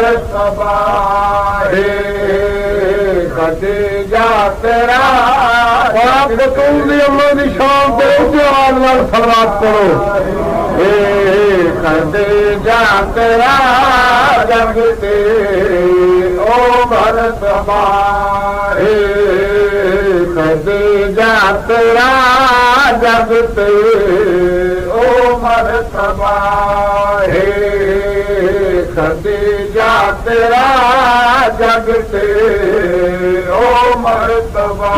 मरतबा है खदीजा तेरा बतूल दी अम्मा दी शान ते आवाज नाल सलावत करो। खदीजा तेरा जगते ओ मरतबा है खदीजा तेरा जगते ओ मरतबा है खदीजा तेरा जगते ओ मरतबा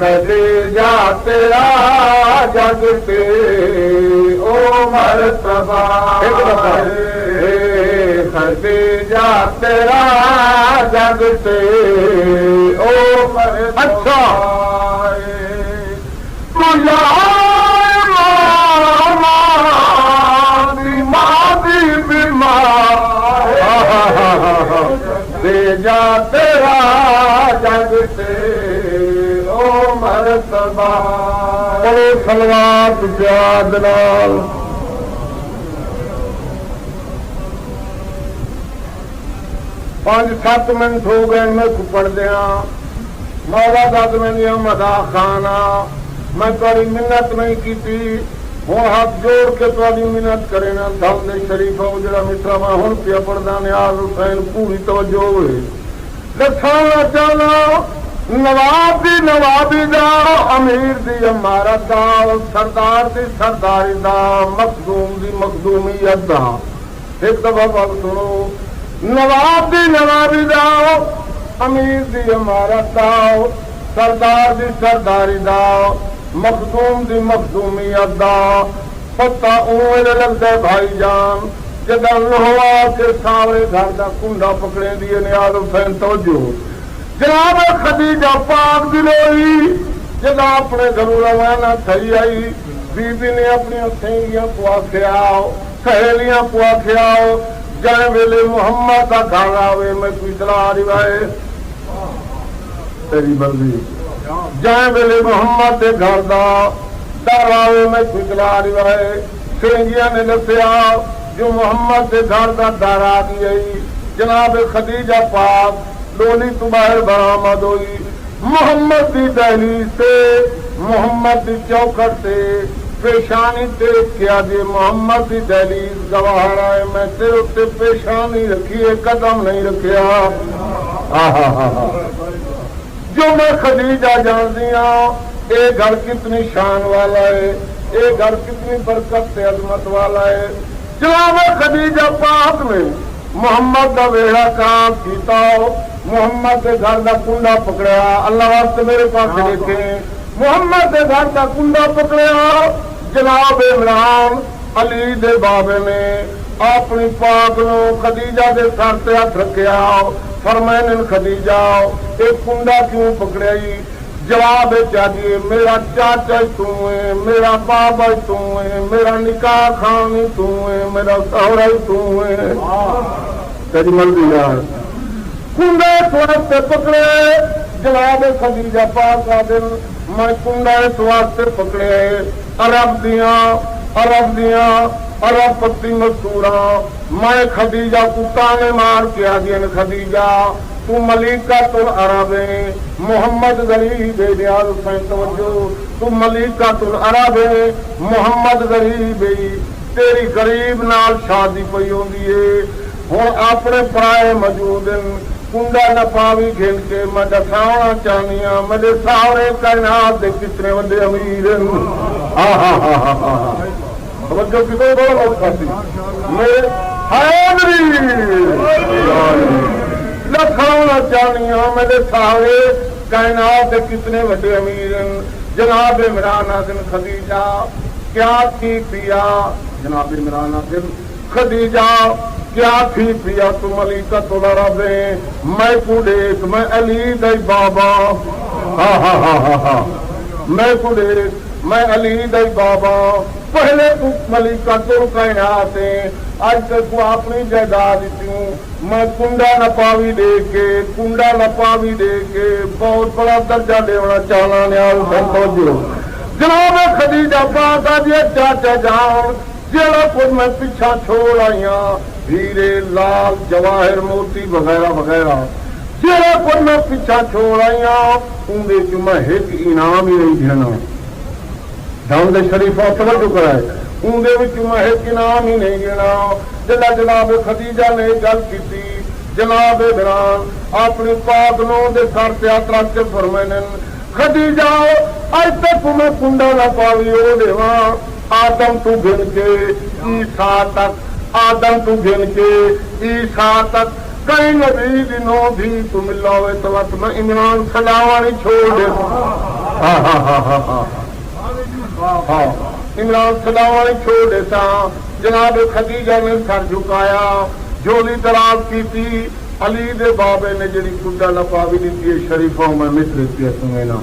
खदीजा तेरा जगते ओ मरतबा खदीजा तेरा जगते ओ मरतबा। अच्छा जा तेरा जगते ओ मरतबा बोलो सलवात प्याद नाल। 5-7 मिनट हो गए मैं पढ़ दिया मौला दस मैं मदा खाना मैं तेरी मिन्नत नहीं की हूँ हाथ जोड़ के थोड़ी मिन्नत करे ना दम शरीफ हो जरा मित्रा मैं हूँ पिया पढ़दा न्याज हुसैन पूरी तवज्जो होए दसाना चाहना नवाबी दा अमीर दी इमारत दा सरदार दी सरदारी दा मखदूम दी मखदूमियत दा। एक दफा बात सुनो नवाबी दा अमीर दी इमारत दा सरदार दी सरदारी दा मखदूम दी मखदूमियत दा पता उवें लगदा भाईजान जदा लोहा के सावरे घर का कुंडा पकड़े दिए न्याज हुसैन तवज्जो जनाब खदीजा पाक दी लोई जदा अपने घरों रवाना थई आई बीबी ने अपनी सहेलियां को आख्या जाए वेले मुहम्मद का घर आवे मैं कोई सलाह रिवाए तेरी बंदी जाए वेले मुहम्मद के घर का डर आवे मैं कोई सलाह रिवाए सहेलियां ने दसिया जो मोहम्मद के घर का दर आ गई जनाब खदीजा पाक डोली तो बाहर बरामद हुई मोहम्मद की दहलीज से मोहम्मद की चौखट से पेशानी टेक किया जी मोहम्मद की दहलीज गवाह है मैं तेरे उत्ते पेशानी रखी है कदम नहीं रखिया। जो मैं खदीजा जानती हूँ ये घर कितनी शान वाला है ये घर कितनी बरकत से अजमत वाला है। जनाब खदीजा पाक ने मोहम्मद का वेड़ा काम किया मोहम्मद के घर का कुंडा पकड़िया अल्लाह वास्ते मेरे पास देखे मोहम्मद के घर का कुंडा पकड़िया जनाब इमरान अली दे बाबे ने अपनी पाक नो खदीजा के सर से हथ रखिया फरमाया खदीजा एक कुंडा क्यों पकड़िया जवाब चाहिए मेरा चाचा तू है मेरा बाबा तू है मेरा निकाह खानी तू है मेरा सहरा तू है तेरी मर्जी यार कुंडा इस वास्ते पकड़े जवाब खदीजा पाक का दिन मैं कुंडा इस वास्ते पकड़े अरब पत्ती मस्तूरा मैं खदीजा कुत्ता ने मार के आ गया खदीजा तू मलिका तुल अरब है मोहम्मद गरीब है न्याज हुसैन तवज्जो तू मलिका तुल अरब है मोहम्मद गरीब है तेरी गरीब नाल शादी पई होंदी है हुण अपने पराए मौजूद कुंडा न पावी खेल के मैं दसाना चाहनी हाँ मेरे सारे कायनात दे कितने बड़े अमीर तवज्जो कितने बड़ा मौका सी मेरे दसाना चाहनी हाँ मेरे सारे कायनात दे कितने बड़े अमीर जनाब इमरान हासिन खदीजा क्या थी पिया जनाब इमरान हासिन खदीजा क्या थी पिया तुम अली का तोड़ा रबे मैं कुडेक मैं अली दई बाबा मैं कुडेक मैं अली दई बाबा पहले तू मलिका तुर कायनात आज तक तू अपनी जायदाद दी मैं कुंडा न पावी दे के कुंडा न पावी दे के बहुत बड़ा दर्जा देना चाहना न्याल संतोषो जनाब खदीजा पाक जी चाचा जान जेड़ा कुछ मैं पिछा छोड़ आईया हीरे लाल जवाहर मोती वगैरह वगैरह जेड़ा कुछ मैं पिछा छोड़ आईया उनके च मैं एक इनाम ही नहीं देना। दाऊद शरीफा तवज्जो कराए उनके मैं एक इनाम ही नहीं देना। जला जनाब खदीजा ने गल की जनाब इमरान अपनी पाक नौ के सर से यात्रा के फरमाने खदीजा अज तक मैं कुंडा ना पावी ओ देवा आदम तू गिन के ईसा तक आदम तू गिन के ईसा तक कई नबी दिनों भी तू मिला हुए तो वक्त मैं इमरान सलावा नहीं छोड़ दे। हाँ हाँ हाँ हाँ हाँ हाँ इमरान सलावा नहीं छोड़ देता। जनाब खदीजा ने सर झुकाया झोली दराज की थी अली दे बाबे ने जी कुंडा न पावी दी शरीफों में मिसर की सुना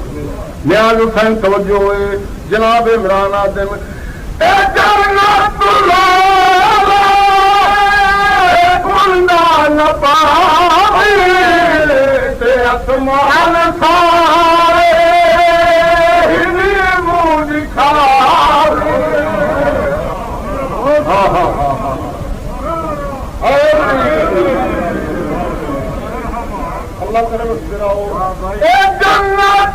न्याज हुसैन तवज्जो हुए जनाब इमरान आदम कुंडा न पावी आसमान सारे मुंह दिखावे। हाँ हाँ हाँ हाँ अल्लाह करे जन्नत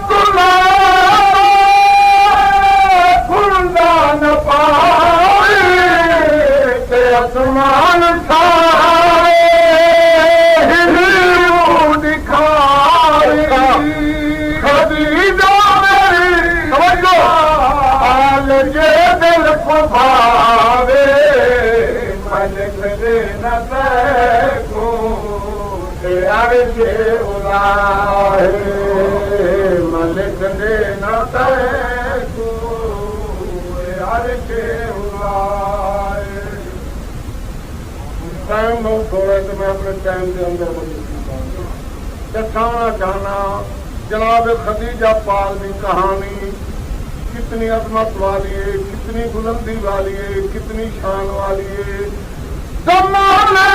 कुंडा न पाए ते आसमान सारे दिखाए। खदीजा मेरी समझो आल जे दिल को भावे मलिक दे न को अर्शे उलाए मलिक दे न को अर्शे उलाए। टाइम बहुत थोड़ा है तो मैं अपने टाइम के अंदर दर्शाना चाहना जनाब खदीजा पाक की कहानी कितनी अजमत वाली है कितनी बुलंदी वाली है कितनी शान वाली है। ज़माने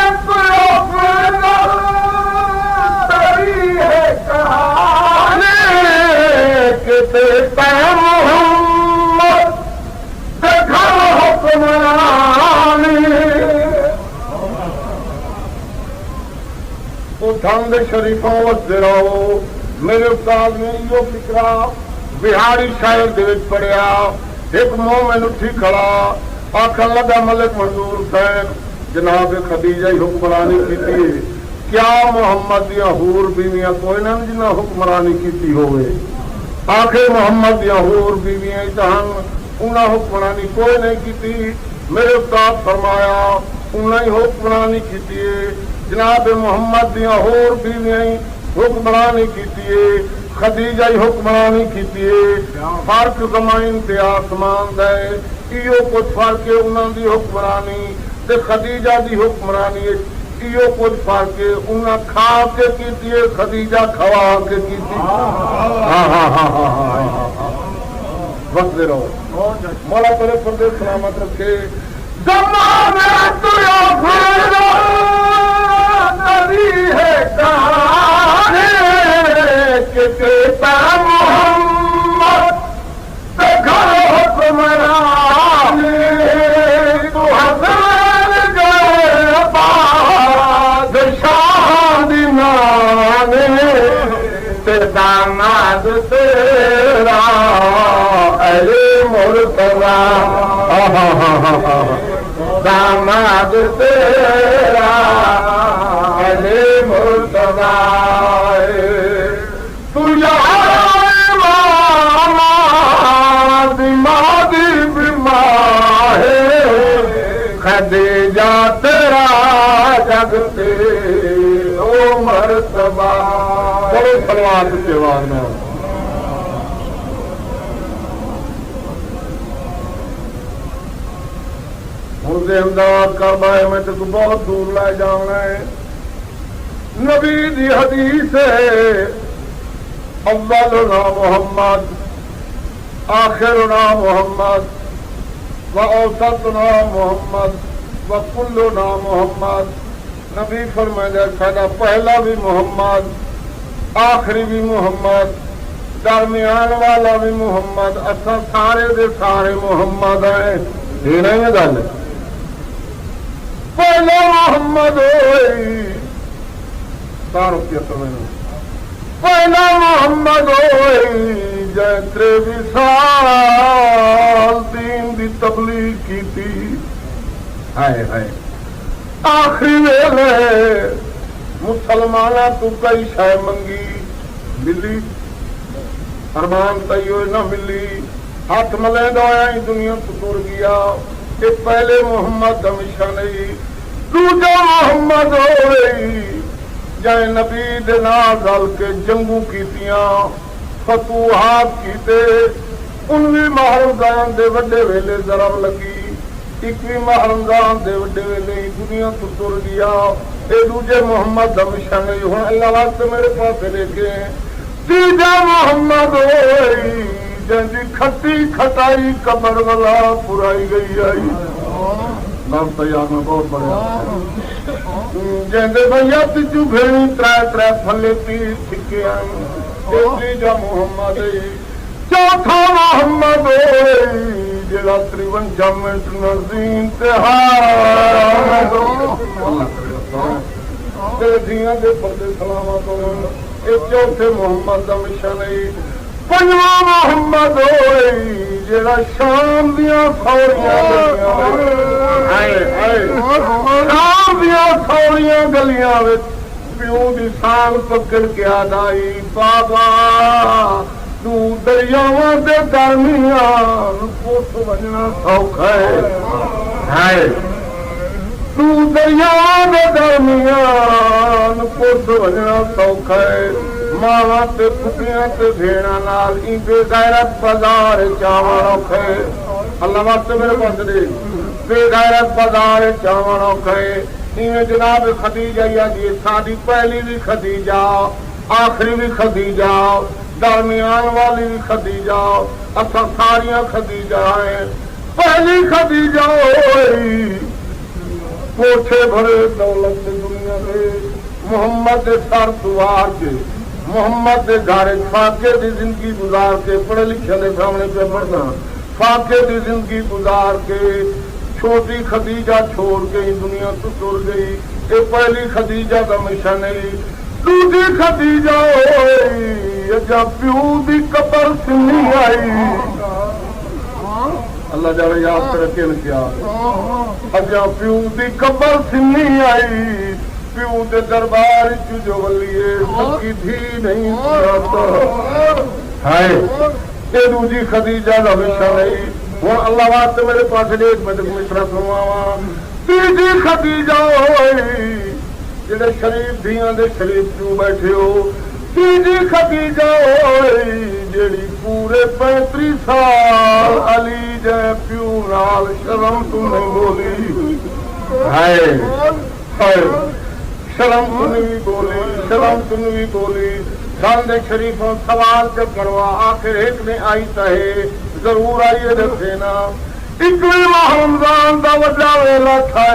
है कहानी किते मोहम्मद देखा हुक्मरानी उठंद शरीफों वजराओ मेरे उस्ताद ने यो फिक्रा बिहारी शायर दे पढ़िया एक मोमिन उठी खड़ा आखन लगा मलिक मंजूर हुसैन जनाब खदीजा ही हुक्मरानी की क्या मोहम्मद दिया हूर बीवियां कोई ना जिन्हें हुक्मरानी की होवे। आखिर मोहम्मद दिया हूर बीवियां तहन उन्हें हुक्मरानी कोई नहीं की। मेरे उस्ताद फरमाया उन्हें हुक्मरानी की जनाब मोहम्मद दिया होर बीवियां हुक्मरानी की खदीजा ही हुक्मरानी की फर्क जमीन ते आसमान दे इो कुछ फर्क है उन्होंने हुक्मरानी ते खदीजा की हुक्मरानी इो कुछ फर्क है उन्हें खा के की खदीजा खवा के की। हाँ हाँ हाँ हाँ हाँ बसते रहो मौला तेरे प्रदेश सलामत रखे। है कहानी मोहम्मद घर हुक्मरानी तू हसन गए बादशाह दी नानी ते दामाद तेरा अरे मुर्तज़ा दामाद तेरा अरे मुर्तज़ा तू दिमागी बीमार खदीजा तेरा जगते ओ मर्तबा बड़े सलवार के बाद में मुझे अहमदाबाद करना है मैं तेको बहुत दूर ला जाना है। नबी दी हदीस है अव्वलुना मोहम्मद आखिरुना मोहम्मद व औसतुना मोहम्मद व कुल्लुना मोहम्मद। नबी फरमाया साडा पहला भी मोहम्मद आखिरी भी मोहम्मद दरमियान वाला भी मोहम्मद असा सारे दे सारे मोहम्मद है। ये नहीं गल पहले मोहम्मद होई तार पहला मोहम्मद होई जैत्रे विशाल दीन दी तबलीग की थी। हाय हाय आखिरी वेले मुसलमाना तू कई शाय मंगी मिली अरमान तैयो न मिली हाथ मलेंदा होया ही दुनिया तो तुर गया। ये पहले मोहम्मद हमेशा नहीं दूजा मोहम्मद होई जै नबी दे नाल रल के जंगू कीतियां फतूहात कीते 19 माह रमजान दे वड्डे वेले जरब लगी 21 माह रमजान दे वड्डे वेले दुनिया तो तुर गया। ये दूजे मोहम्मद हमेशा नहीं हुण अल्लाह वास्ते मेरे पास लेके तीजा मोहम्मद होई जंदी खट्टी खटाई कबर वाला पुराई गई आई नाम तैयार में बहुत बढ़िया जैसे भैया तिजू भेड़ी त्रै त्रै फले तीर छिके आई तीजा मोहम्मद चौथा मोहम्मद जेड़ा 53 मिनट नजीम तिहार दे पर्दे सलामत ये चौथे मोहम्मद का मिशन है। पंजवा मोहम्मद जेड़ा शाम दिया सौरियां गलियां प्यू की सांग पकड़ के आदाई बाबा तू दरियावां दे दरमियान पुट वजना सौखा है तू दरियावां दे दरमियान पुट वजना सौखा है। मावा ते कुटियां ते भेड़ा नाल इंदे गैरत बाजार चावल औखे अल्लाह वास्ते मेरे पास दे बेगैरत बाजार चावल औखे इवें जनाब खदीजा या जी साडी पहली भी खदीजा आखिरी भी खदीजा दरमियान वाली भी खदीजा असा सारियां खदीजा है। पहली खदीजा कोठे भरे दौलत दुनिया में मोहम्मद सर दुआर के मोहम्मद के घर फाके की जिंदगी गुजार के पढ़े लिखे के सामने पे पढ़ना फाके की जिंदगी गुजार के छोटी खदीजा छोड़ के दुनिया तो तुर गई। ये पहली खदीजा का मिशन है। दूसरी खदीजा जब प्यू की कबर सुनी आई अल्लाह जाने याद करके क्या अजा प्यू की कबर सुनी आई प्यू के दरबार जो वलिए सबकी धी नहीं है। ये दूजी खदीजा का मिशन है। हूँ अल्लाह वास्ते मेरे पास एक मिसरा सुनवावा तीजी खदीजा जेडे शरीफ धियां दे शरीफ प्यू बैठे हो तीजी खदीजा जेड़ी पूरे 35 साल अली जै प्यू नाल शर्म तू नहीं बोली है शर्म तू नहीं बोली शर्म तू नहीं बोली सामने शरीफों सवाल जब करवा आखिर एक ने आई तहे जरूर आइए रखे ना 21 माह रमजान का वड्डा वेला था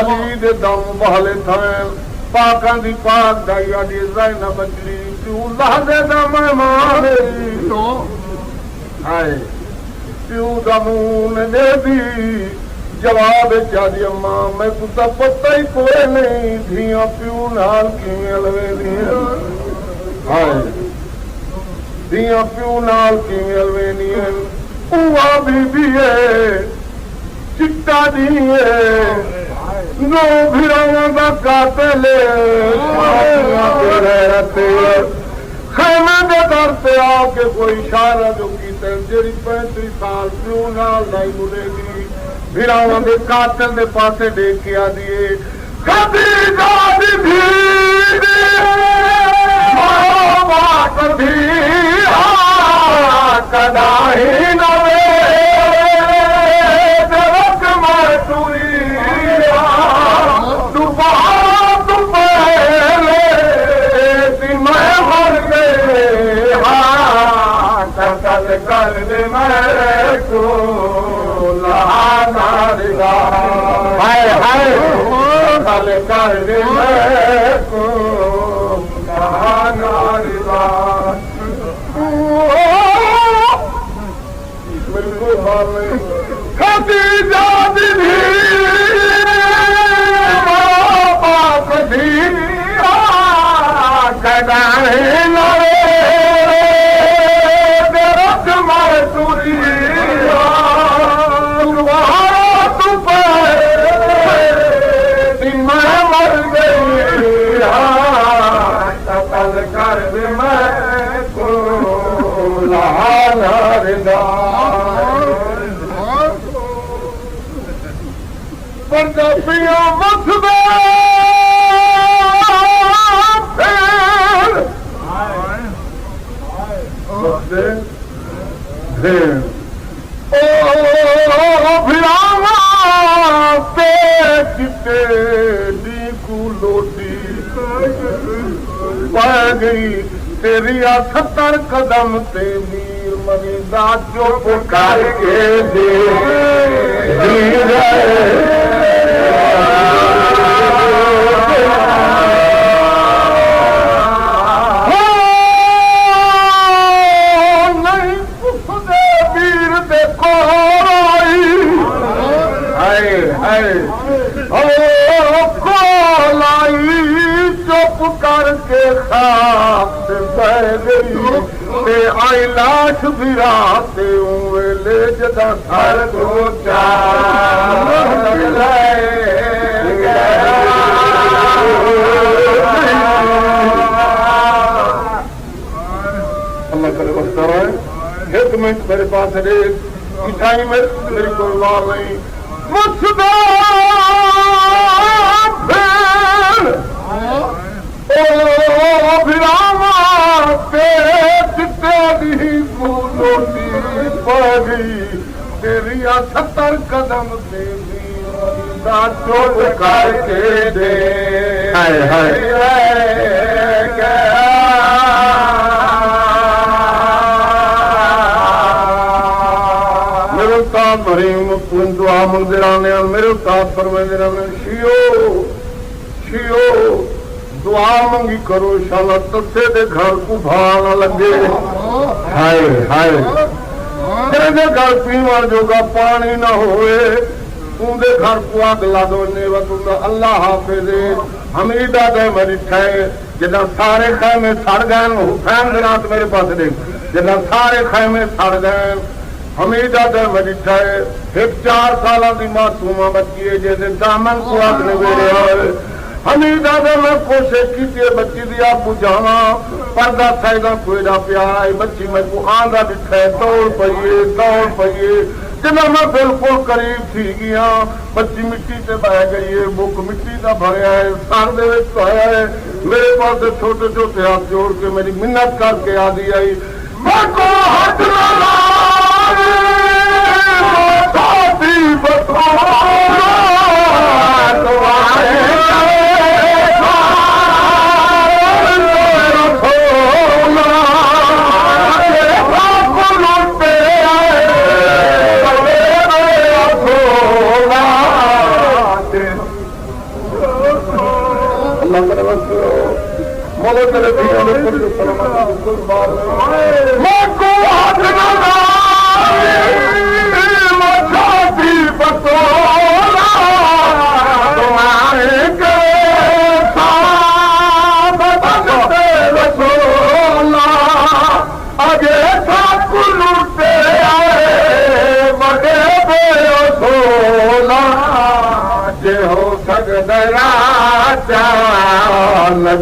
अली दे दम बहले थे पाकां दी पाक दाई आडी ज़ैनब बचली तू लहदे दा मेहमान हाय तू दा मून दे दी जवाब चादी अम्मा मैं कुत्ता पता ही कोई नहीं धियां प्यू नाल किवें अलवेंदियां हाय धियां प्यू नाल किवें अलवेंदियां उवा बीबी है चिट्टा दी है नो भिरावां दा कातिल खैमे दे दर पे आके कोई इशारा जो कीते जेड़ी 35 साल प्यू नाल नहीं मुड़ेगी भिरावां दे कातिल दे पासे देख के आ दिए खदीजा दी भीड़ बात भी कदाही न वे जरक मैं तुरी दुबार तू पहले मैं मर गए हाँ कर दे मैं को हाय हाय कर दे मैं को बिल्कुल खदीजा दी भीड़ मैदान तुरी तू मैं मर गई कल कर मैं को पंजाबियों मसबे चिट्टे दी को लोटी पै गई तेरी 70 कदम ते वीर मनीदा चुप करके दे नहीं पुछदे वीर दे कोल आई हाय कोलाई चुप करके खाक से बह गई ते आई लाश भी रात वेले जदा सर को अल्लाह करे वक्त है। एक मिनट मेरे पास है मिठाई में मेरी कोई लाल नहीं मुझदा भिरावा चिट्टे दी लोटी पै गई तेरी 70 कदम ते चोट करके दे मेरे उस्ताद मरीम दुआ मंगते रहने मेरे उस्ताद फरमाते रहने शियो दुआ मंगी करो शाला तस्से दे घर को भा न लगे हाय हाय तेरे घर पीवन जोगा पानी ना होए तूंदे घर को आग ला दो ने वतुंदा अल्लाह हाफिज हमीदा दे मरी ठाए जदा सारे खैमे सड़ गए हुसैन दे रात मेरे पास देख जदा सारे खैमे सड़ गए हमीदा दे मरी ठाए एक 4 साल की मासूमा बच्ची है जैसे दामन को आग ने मेरे और हमीदा दे मैं कोशिश की बच्ची दी आप बुझावा पर्दा साइदा कोयदा पिया बच्ची मैं को आंदा दिखा दौड़ पईए जब मैं बिल्कुल करीब थी गया बच्ची मिट्टी से बह गई है बुक मिट्टी का भरया है सर दे आया है मेरे पास छोटे छोटे हाथ जोड़ के मेरी मिन्नत करके आदि आई मैं को हाथ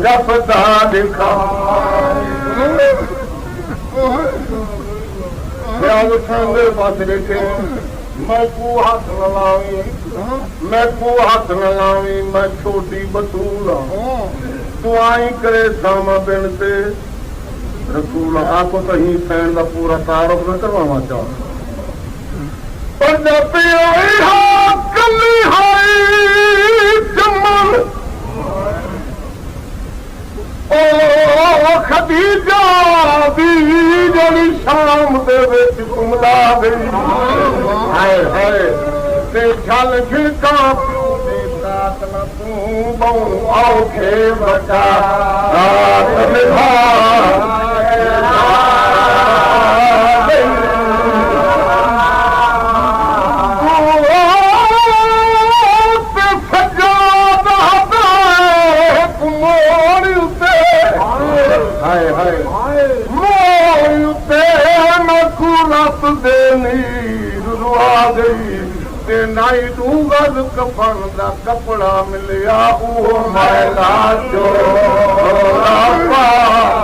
जपदा दिखा मेरे पास देखे मैं को हाथ न लावी मैं छोटी बतूल तू आई करे सामा बिन से रसूल आपको तो ही फैन का पूरा तारुफ न करवाना चाहो पंजाबी कली हाई जमल खदीजा दी जड़ी शाम दे विच घुमला गई हाय हाय ते छल खिड़का रात न तू बहु औखे बचा रात निभा ਮੋਹ ਉੱਤੇ ਨਖੂ ਰਸ ਦੇ ਨੀਰ ਰੁਆ ਗਈ ਤੇ ਨਾਈ ਤੂੰ ਗਲ ਕਫਨ ਦਾ ਕਪੜਾ ਮਿਲਿਆ ਉਹ ਮੈਲਾ ਚੋਰਾ ਪਾ